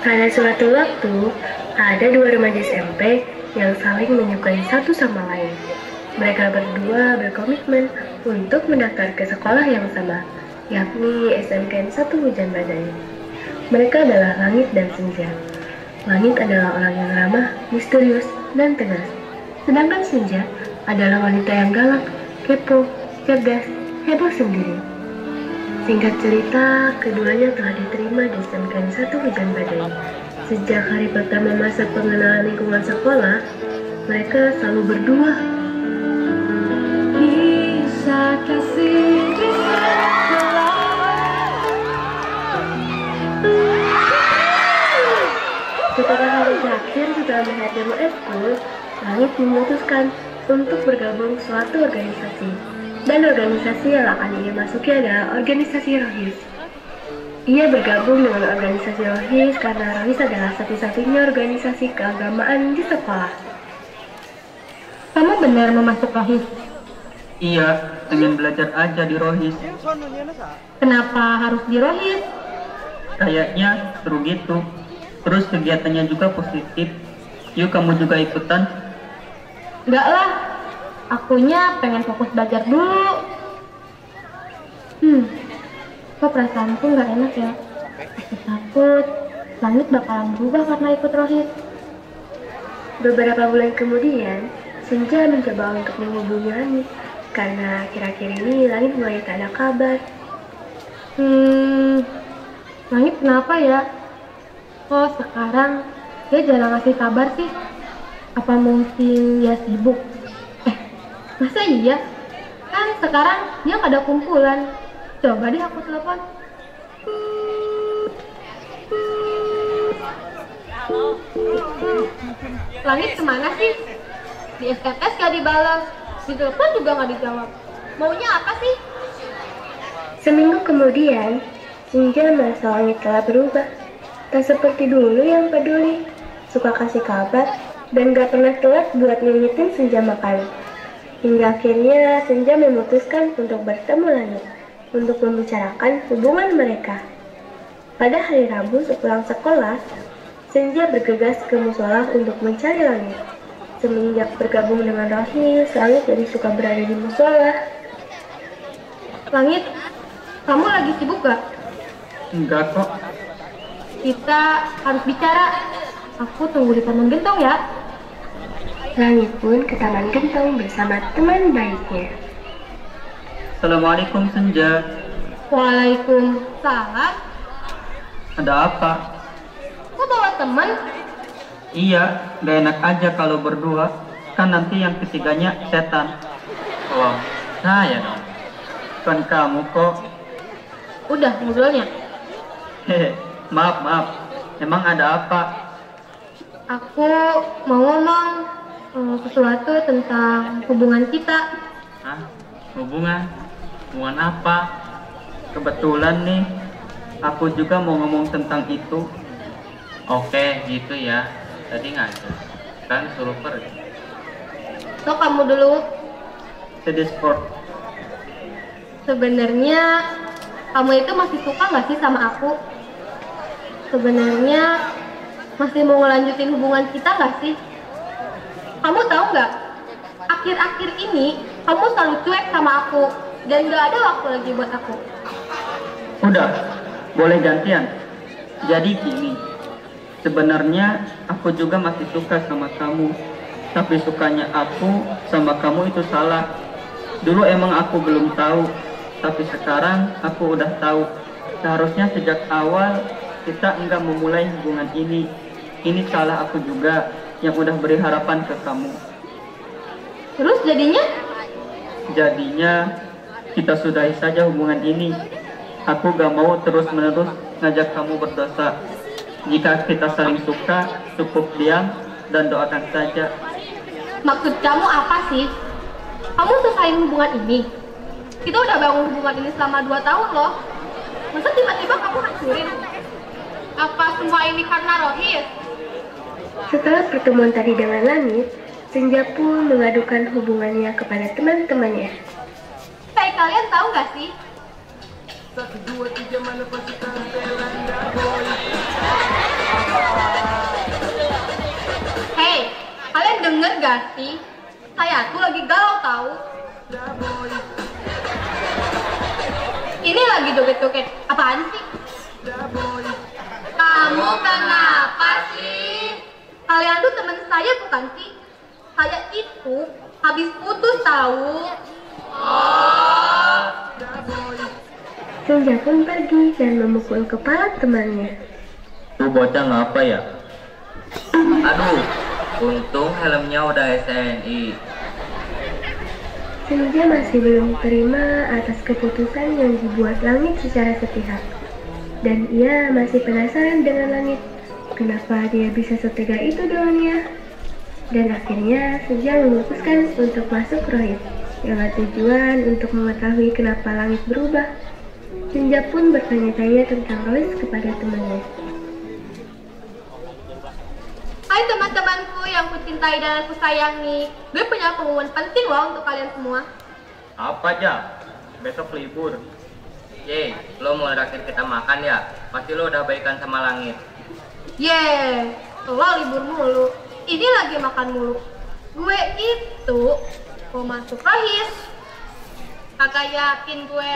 Pada suatu waktu, ada dua remaja SMP yang saling menyukai satu sama lain. Mereka berdua berkomitmen untuk mendaftar ke sekolah yang sama, yakni SMK 1 Hujan Badai. Mereka adalah Langit dan Senja. Langit adalah orang yang ramah, misterius, dan tegas. Sedangkan Senja adalah wanita yang galak, kepo, cerdas, heboh sendiri. Singkat cerita, keduanya telah diterima di SMK 1 Hujan Badai. Sejak hari pertama masa pengenalan lingkungan sekolah, mereka selalu berdua. Kisah kasih ketika hari terakhir setelah melihat demo ekskul, Langit memutuskan untuk bergabung suatu organisasi. Dan organisasi yang akan ia masuki adalah organisasi Rohis. Ia bergabung dengan organisasi Rohis karena Rohis adalah satu-satunya organisasi keagamaan di sekolah. Kamu benar mau masuk Rohis? Iya, pengen belajar aja di Rohis. Kenapa harus di Rohis? Kayaknya seru gitu. Terus kegiatannya juga positif. Yuk kamu juga ikutan. Enggak lah, akunya pengen fokus belajar dulu. Kok perasaanku nggak enak ya? Aku takut Langit bakalan berubah karena ikut Rohis. Beberapa bulan kemudian, Senja mencoba untuk menghubungi Langit karena akhir-akhir ini Langit mulai tak ada kabar. Langit kenapa ya? Kok sekarang dia jarang ngasih kabar sih? Apa mungkin dia sibuk? Masa iya? Kan sekarang dia nggak ada kumpulan. Coba deh aku telepon. Langit kemana sih? Di SMS gak dibalas, di telepon juga gak dijawab. Maunya apa sih? Seminggu kemudian, Senja merasa Langit telah berubah. Tak seperti dulu yang peduli, suka kasih kabar, dan gak pernah telat buat ngingetin Senja makan. Hingga akhirnya Senja memutuskan untuk bertemu Langit untuk membicarakan hubungan mereka. Pada hari Rabu sepulang sekolah, Senja bergegas ke musola untuk mencari Langit. Semenjak bergabung dengan Rohis, Langit jadi suka berada di musola. Langit, kamu lagi sibuk gak? Enggak kok. Kita harus bicara. Aku tunggu di Taman Gentong ya. Langit pun ke Taman Gentong bersama teman baiknya. Assalamualaikum Senja. Waalaikumsalam. Ada apa? Kok bawa teman? Iya, gak enak aja kalau berdua. Kan nanti yang ketiganya setan. Wah, saya dong. Bukan kamu kok. Udah ngobrolnya. Hehe, maaf. Emang ada apa? Aku mau ngomong sesuatu tentang hubungan kita. Hah? Hubungan? Hubungan apa? Kebetulan nih, aku juga mau ngomong tentang itu. Oke, gitu ya. Tadi ngajak. Kan suruh pergi. So kamu dulu. Jadi sport. Sebenarnya kamu itu masih suka nggak sih sama aku? Sebenarnya masih mau ngelanjutin hubungan kita nggak sih? Kamu tahu nggak? Akhir-akhir ini kamu selalu cuek sama aku dan nggak ada waktu lagi buat aku. Udah, boleh gantian. Jadi gini, sebenarnya aku juga masih suka sama kamu. Tapi sukanya aku sama kamu itu salah. Dulu emang aku belum tahu, tapi sekarang aku udah tahu. Seharusnya sejak awal kita enggak memulai hubungan ini. Ini salah aku juga yang udah beri harapan ke kamu. Terus jadinya? Jadinya kita sudahi saja hubungan ini. Aku gak mau terus-menerus ngajak kamu berdosa. Jika kita saling suka, cukup diam dan doakan saja. Maksud kamu apa sih? Kamu susahin hubungan ini? Kita udah bangun hubungan ini selama 2 tahun loh. Masa tiba-tiba kamu hancurin? Apa semua ini karena Rohis? Setelah pertemuan tadi dengan Langit, Senja pun mengadukan hubungannya kepada teman-temannya. Kayak kalian tahu gak sih? 1, 2, 3 mana pasukan Belanda boy. gak sih? Saya tuh lagi galau tahu. Ini lagi joget-joget. Apaan sih? Kamu kenapa sih? Kalian tuh teman saya bukan sih? Saya itu habis putus tahu. Senja pun pergi dan memukul kepala temannya. Tuh bocah ngapa ya? Aduh, untung helmnya udah SNI. Senja masih belum terima atas keputusan yang dibuat langit secara sepihak. Dan ia masih penasaran dengan langit. Kenapa dia bisa setega itu dengannya? Dan akhirnya Senja memutuskan untuk masuk rohis dengan tujuan untuk mengetahui kenapa langit berubah. Senja pun bertanya-tanya tentang rohis kepada temannya. Hai teman-temanku yang kucintai dan aku sayangi. Gue punya pengumuman penting loh untuk kalian semua. Apa aja? Besok libur. Yeay, lo mau raktir kita makan ya? Pasti lo udah baikan sama langit. Yeay, lo libur mulu. Ini lagi makan mulu. Gue itu mau masuk rohis. Kagak yakin gue.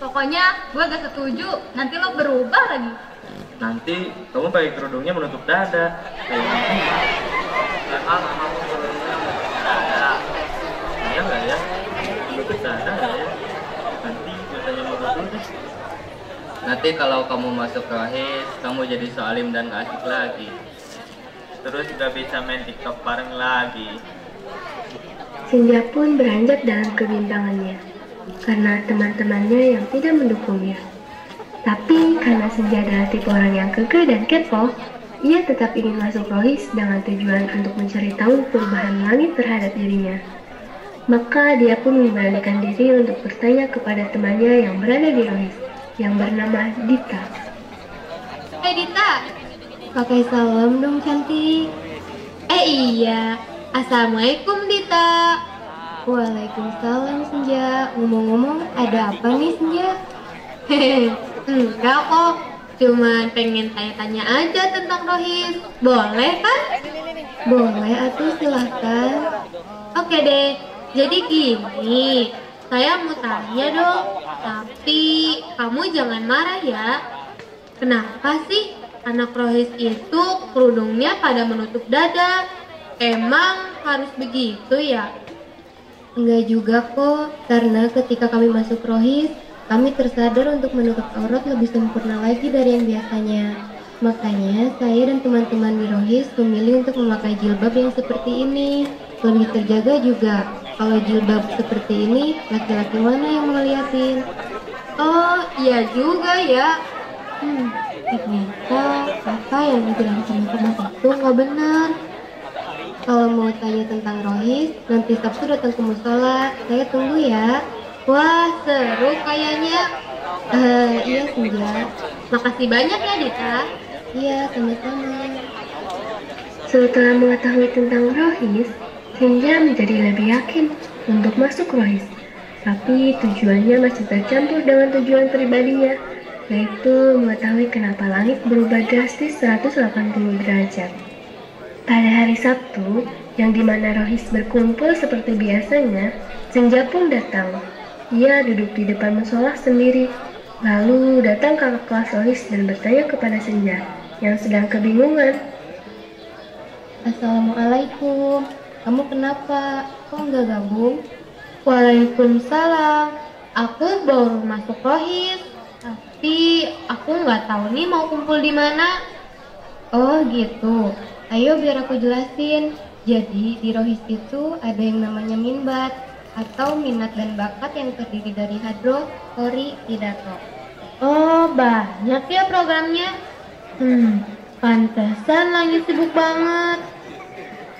Pokoknya gue gak setuju. Nanti lo berubah lagi. Nanti kamu pakai kerudungnya menutup dada. Emang kamu kerudungnya menutup dada? Iya nggak ya? Menutup dada nggak ya? Nanti gue tanya sama dulu deh. Nanti kalau kamu masuk rohis, kamu jadi soalim dan gak asik lagi. Terus nggak bisa main TikTok bareng lagi. Senja pun beranjak dalam kebimbangannya karena teman-temannya yang tidak mendukungnya. Tapi karena Senja adalah tipe orang yang kekeh dan kepo, ia tetap ingin masuk rohis dengan tujuan untuk mencari tahu perubahan langit terhadap dirinya. Maka dia pun memberanikan diri untuk bertanya kepada temannya yang berada di rohis, yang bernama Dita. Hei Dita, Pakai salam dong cantik. iya, Assalamualaikum Dita. Waalaikumsalam Senja. Ngomong-ngomong, ada apa nih Senja? Enggak kok, cuman pengen tanya-tanya aja tentang rohis. Boleh kan? Boleh atuh, silahkan. Oke deh, jadi gini, saya mau tanya dong, tapi kamu jangan marah ya. Kenapa sih anak rohis itu kerudungnya pada menutup dada? Emang harus begitu ya? Enggak juga kok, karena ketika kami masuk rohis, kami tersadar untuk menutup aurat lebih sempurna lagi dari yang biasanya. Makanya saya dan teman-teman di rohis memilih untuk memakai jilbab yang seperti ini. Lebih terjaga juga. Kalau jilbab seperti ini, laki-laki mana yang mau liatin? Oh iya juga ya. Ternyata apa yang dibilang teman-teman itu nggak benar. Kalau mau tanya tentang rohis, nanti Sabtu datang ke musola. Saya tunggu ya. Wah seru kayaknya. Iya Senja. Makasih banyak ya Dita. Iya, sama-sama. Setelah mengetahui tentang rohis, Senja menjadi lebih yakin untuk masuk rohis. Tapi tujuannya masih tercampur dengan tujuan pribadinya, yaitu mengetahui kenapa langit berubah drastis 180 derajat. Pada hari Sabtu, yang dimana rohis berkumpul seperti biasanya, Senja pun datang. Ia duduk di depan musola sendiri, lalu datang kakak kelas rohis dan bertanya kepada Senja, yang sedang kebingungan. Assalamualaikum. Kamu kenapa? Kok nggak gabung? Waalaikumsalam. Aku baru masuk rohis, tapi aku nggak tahu nih mau kumpul di mana. Oh gitu. Ayo biar aku jelasin. Jadi di rohis itu ada yang namanya minbat atau minat dan bakat yang terdiri dari hadroh, qori, pidato. Oh banyak ya programnya. Pantesan lagi sibuk banget.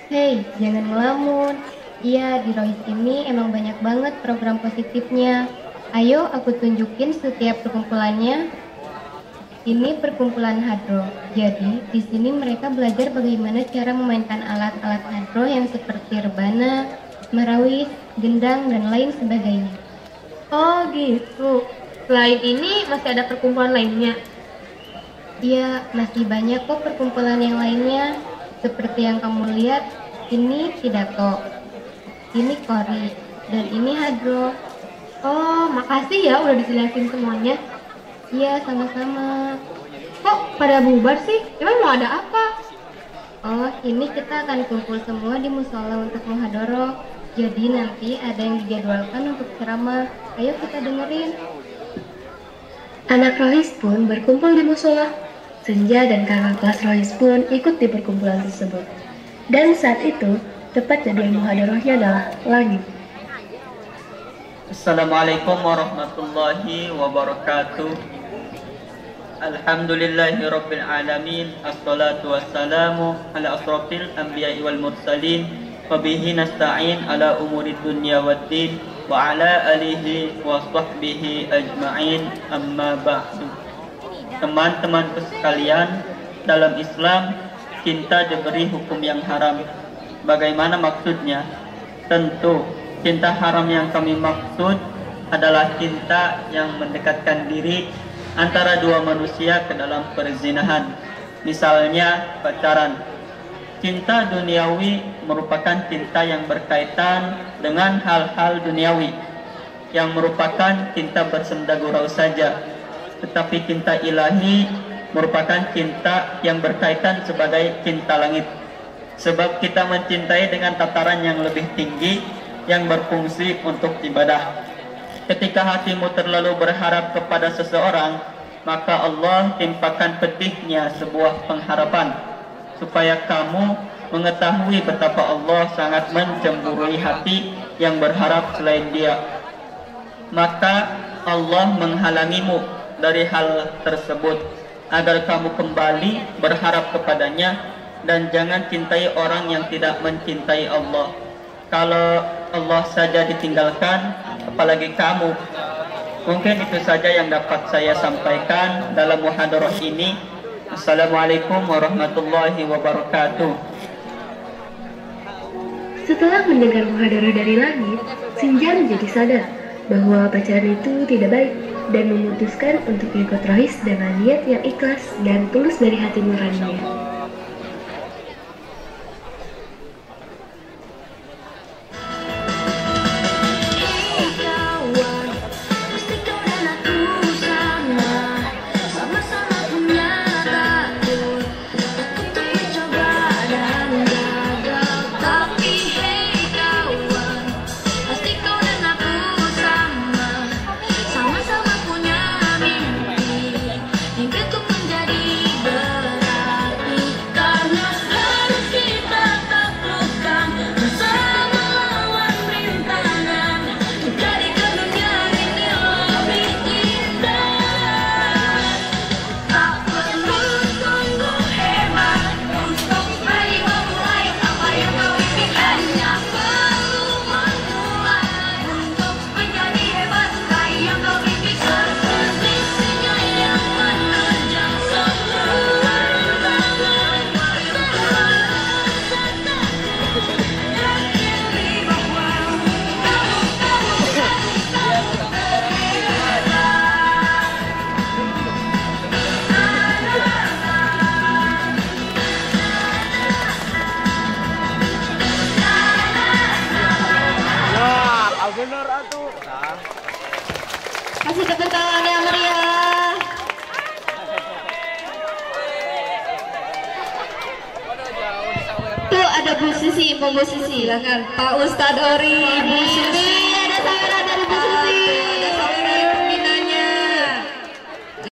Hei, jangan ngelamun. Iya, di rohis ini emang banyak banget program positifnya. Ayo aku tunjukin setiap perkumpulannya. Ini perkumpulan hadroh. Jadi di sini mereka belajar bagaimana cara memainkan alat-alat hadroh yang seperti rebana, marawis, gendang, dan lain sebagainya. Oh gitu. Selain ini masih ada perkumpulan lainnya? Iya, masih banyak kok perkumpulan yang lainnya. Seperti yang kamu lihat, Ini pidato, ini kori, dan ini hadroh. Oh, makasih ya udah dijelasin semuanya. Iya, sama-sama. Kok pada bubar sih? Emang mau ada apa? Oh, ini kita akan kumpul semua di musola untuk muhadoroh. Jadi nanti ada yang dijadwalkan untuk ceramah. Ayo kita dengerin. Anak Rohis pun berkumpul di musola. Senja dan kakak kelas Rohis pun ikut di perkumpulan tersebut. Dan saat itu, tepat jadwal muhadorohnya adalah langit. Assalamualaikum warahmatullahi wabarakatuh. Alhamdulillahi rabbil alamin. Assalatu wassalamu ala asrafil anbiya'i wal mursalin. Wabihi nasta'in ala umuri dunya waddin. Wa ala alihi wa sahbihi ajma'in. Amma ba'du. Teman-temanku sekalian, dalam Islam cinta diberi hukum yang haram. Bagaimana maksudnya? Tentu cinta haram yang kami maksud adalah cinta yang mendekatkan diri antara dua manusia ke dalam perzinahan. Misalnya pacaran. Cinta duniawi merupakan cinta yang berkaitan dengan hal-hal duniawi, yang merupakan cinta bersenda gurau saja. Tetapi cinta ilahi merupakan cinta yang berkaitan sebagai cinta langit. Sebab kita mencintai dengan tataran yang lebih tinggi, yang berfungsi untuk ibadah. Ketika hatimu terlalu berharap kepada seseorang, maka Allah timpakan pedihnya sebuah pengharapan, supaya kamu mengetahui betapa Allah sangat mencemburui hati yang berharap selain Dia. Maka Allah menghalangimu dari hal tersebut, agar kamu kembali berharap kepadanya, dan jangan cintai orang yang tidak mencintai Allah. Kalau Allah saja ditinggalkan, apalagi kamu. Mungkin itu saja yang dapat saya sampaikan dalam muhadharah ini. Assalamualaikum warahmatullahi wabarakatuh. Setelah mendengar muhadharah dari langit, Senja menjadi sadar bahwa pacaran itu tidak baik dan memutuskan untuk ikut Rohis dengan niat yang ikhlas dan tulus dari hati nuraninya. Kasih tepuk tangan yang meriah. Tuh ada Bu Sisi, silakan Pak Ustadz Ori, Bu Sisi, ada tangan